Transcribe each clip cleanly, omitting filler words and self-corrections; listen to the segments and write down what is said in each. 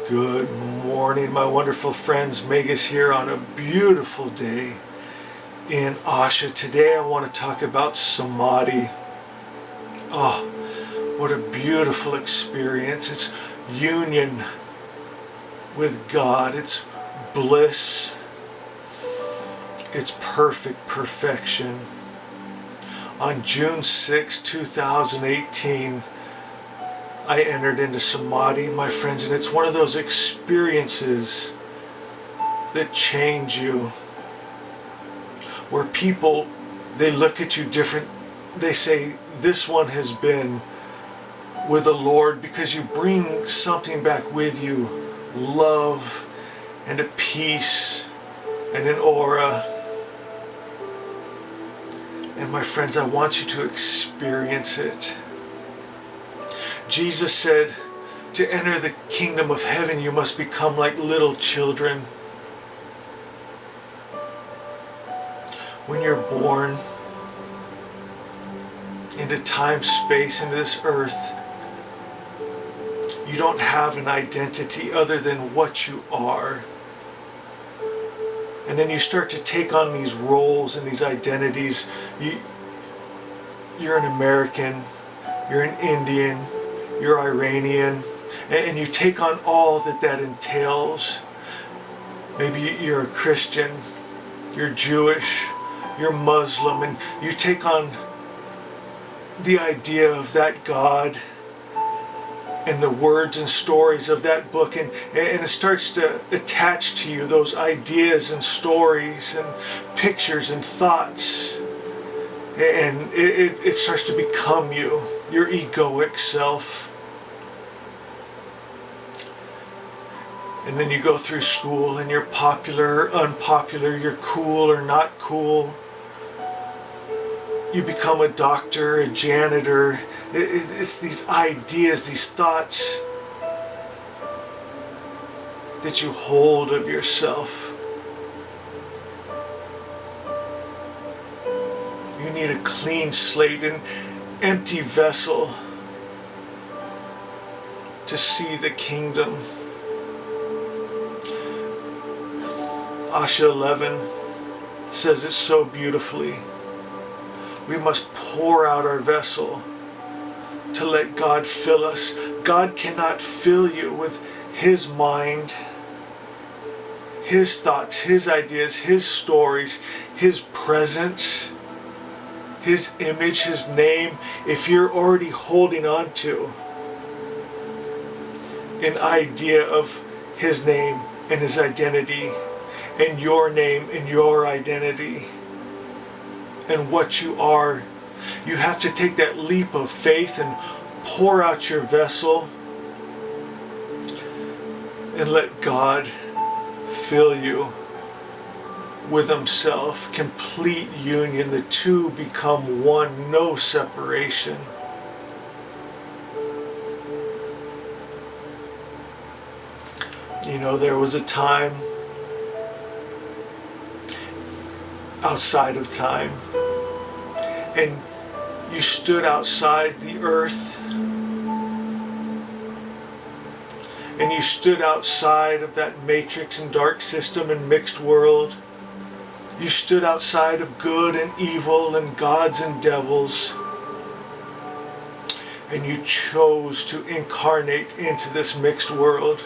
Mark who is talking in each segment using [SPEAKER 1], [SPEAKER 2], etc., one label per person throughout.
[SPEAKER 1] Good morning, my wonderful friends. Megas here on a beautiful day in Asha. Today I want to talk about Samadhi. Oh, what a beautiful experience. It's union with God. It's bliss. It's perfect perfection. On June 6, 2018, I entered into Samadhi, my friends, and it's one of those experiences that change you, where people, they look at you different. They say, this one has been with the Lord, because you bring something back with you, love and a peace and an aura. And my friends, I want you to experience it. Jesus said, to enter the kingdom of heaven, you must become like little children. When you're born into time, space, into this earth, you don't have an identity other than what you are. And then you start to take on these roles and these identities. You're an American, you're an Indian, you're Iranian, and you take on all that entails. Maybe you're a Christian, you're Jewish, you're Muslim, and you take on the idea of that God and the words and stories of that book, and it starts to attach to you those ideas and stories and pictures and thoughts, and it starts to become you, your egoic self. And then you go through school and you're popular or unpopular, you're cool or not cool. You become a doctor, a janitor. It's these ideas, these thoughts that you hold of yourself. You need a clean slate, an empty vessel to see the kingdom. Asha 11 says it so beautifully. We must pour out our vessel to let God fill us. God cannot fill you with His mind, His thoughts, His ideas, His stories, His presence, His image, His name, if you're already holding on to an idea of His name and His identity, and your name and your identity and what you are. You have to take that leap of faith and pour out your vessel and let God fill you with Himself. Complete union. The two become one, no separation. You know, there was a time outside of time, and you stood outside the earth, and you stood outside of that matrix and dark system and mixed world. You stood outside of good and evil and gods and devils, and you chose to incarnate into this mixed world.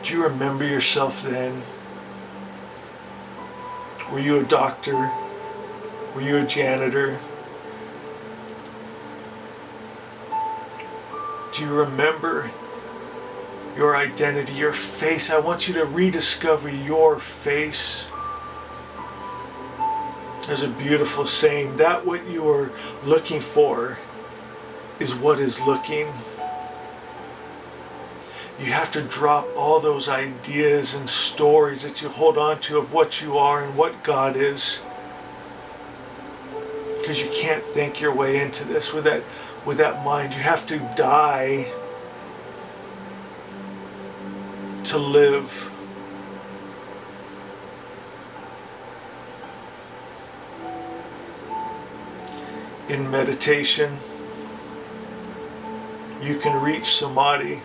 [SPEAKER 1] Do you remember yourself then? Were you a doctor? Were you a janitor? Do you remember your identity, your face? I want you to rediscover your face. There's a beautiful saying, that what you are looking for is what is looking. You have to drop all those ideas and stories that you hold on to of what you are and what God is. Because you can't think your way into this with that mind. You have to die to live. In meditation, you can reach Samadhi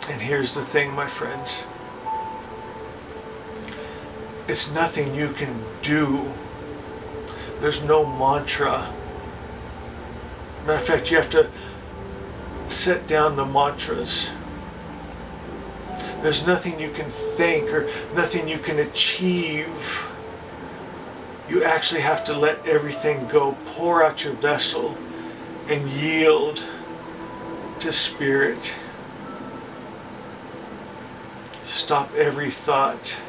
[SPEAKER 1] And here's the thing, my friends. It's nothing you can do. There's no mantra. Matter of fact, you have to set down the mantras. There's nothing you can think or nothing you can achieve. You actually have to let everything go. Pour out your vessel and yield to Spirit. Stop every thought.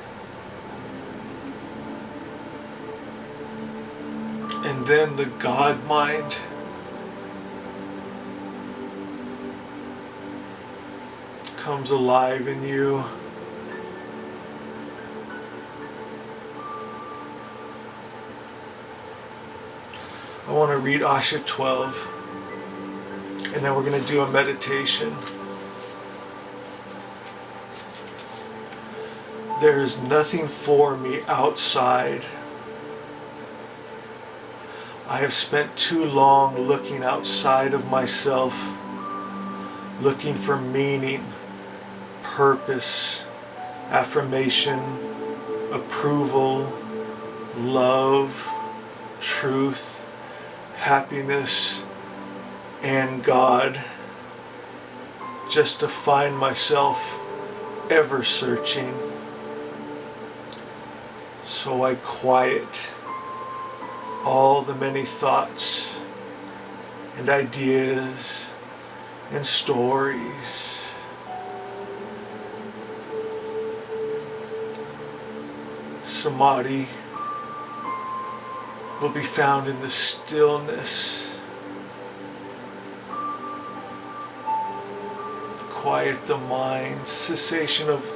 [SPEAKER 1] And then the God mind comes alive in you. I want to read Asha 12, and then we're going to do a meditation. There is nothing for me outside. I have spent too long looking outside of myself, looking for meaning, purpose, affirmation, approval, love, truth, happiness, and God, just to find myself ever searching. So I quiet all the many thoughts and ideas and stories. Samadhi will be found in the stillness. Quiet the mind, cessation of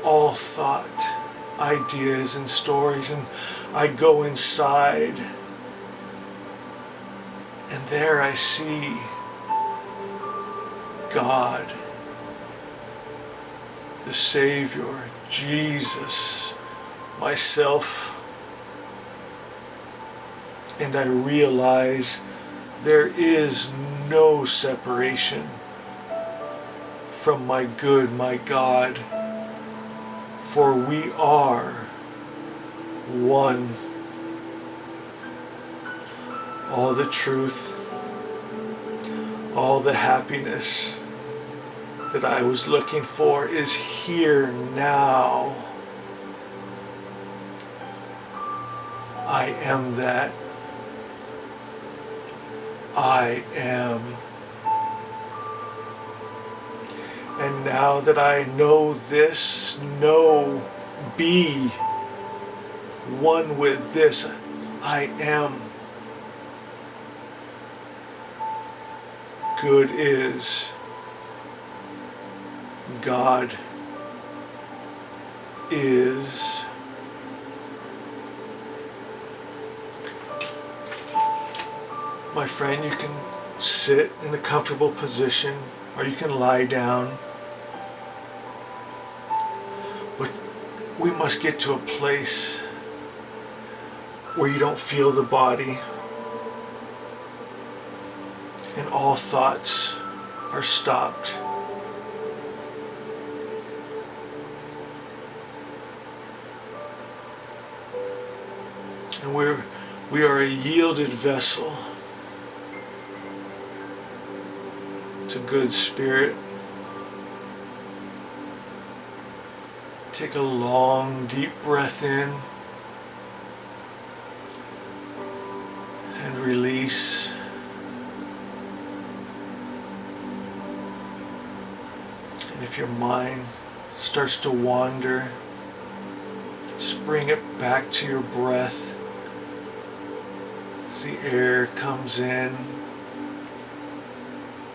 [SPEAKER 1] all thought, ideas and stories, and I go inside, and there I see God, the Savior, Jesus, myself, and I realize there is no separation from my good, my God, for we are one. All the truth, all the happiness that I was looking for is here now. I am that. I am. And now that I know this, be one with this, I am. Good is. God is. My friend, you can sit in a comfortable position or you can lie down. But we must get to a place where you don't feel the body and all thoughts are stopped. And we are a yielded vessel to good Spirit. Take a long, deep breath in and release. And if your mind starts to wander, just bring it back to your breath as the air comes in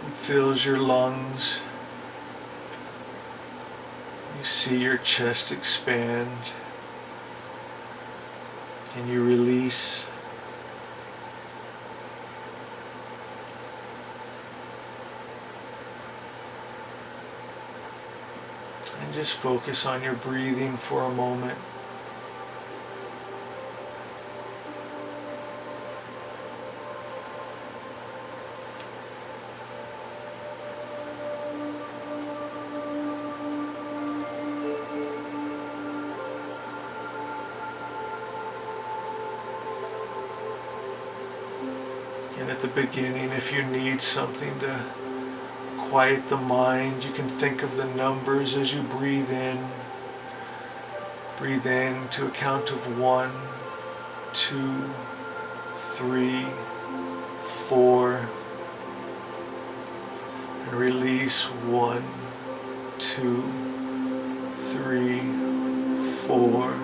[SPEAKER 1] and fills your lungs. You see your chest expand and you release. And just focus on your breathing for a moment. And at the beginning, if you need something to quiet the mind, you can think of the numbers as you breathe in. Breathe in to a count of 1, 2, 3, 4. And release 1, 2, 3, 4.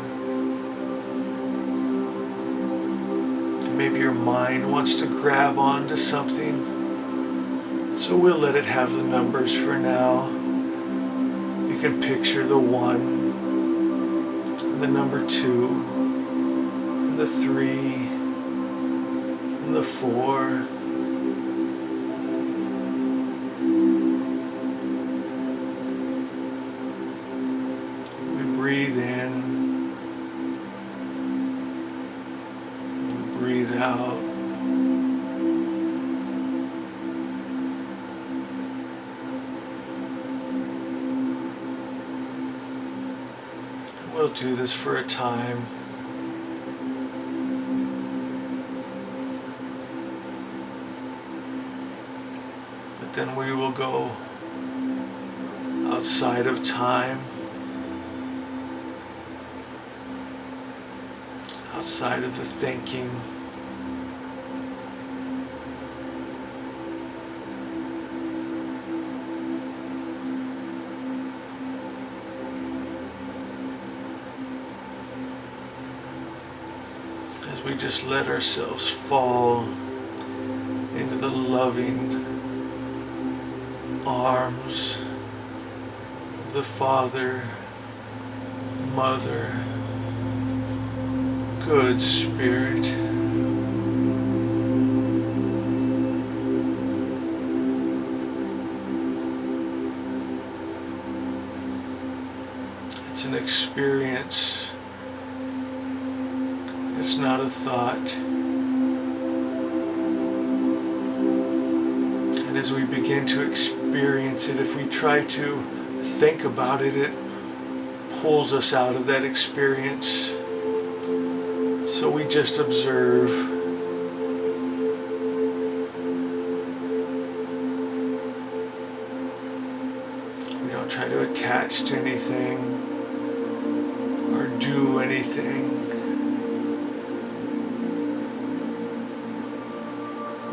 [SPEAKER 1] Maybe your mind wants to grab onto something, so we'll let it have the numbers for now. You can picture the 1, and the number 2, and the 3, and the 4. We breathe in. Breathe out. We'll do this for a time. But then we will go outside of time, outside of the thinking. As we just let ourselves fall into the loving arms of the Father, Mother, Good Spirit. It's an experience. It's not a thought. And as we begin to experience it, if we try to think about it, it pulls us out of that experience. So we just observe. We don't try to attach to anything or do anything.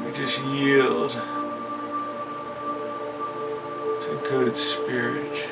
[SPEAKER 1] We just yield to Good Spirit.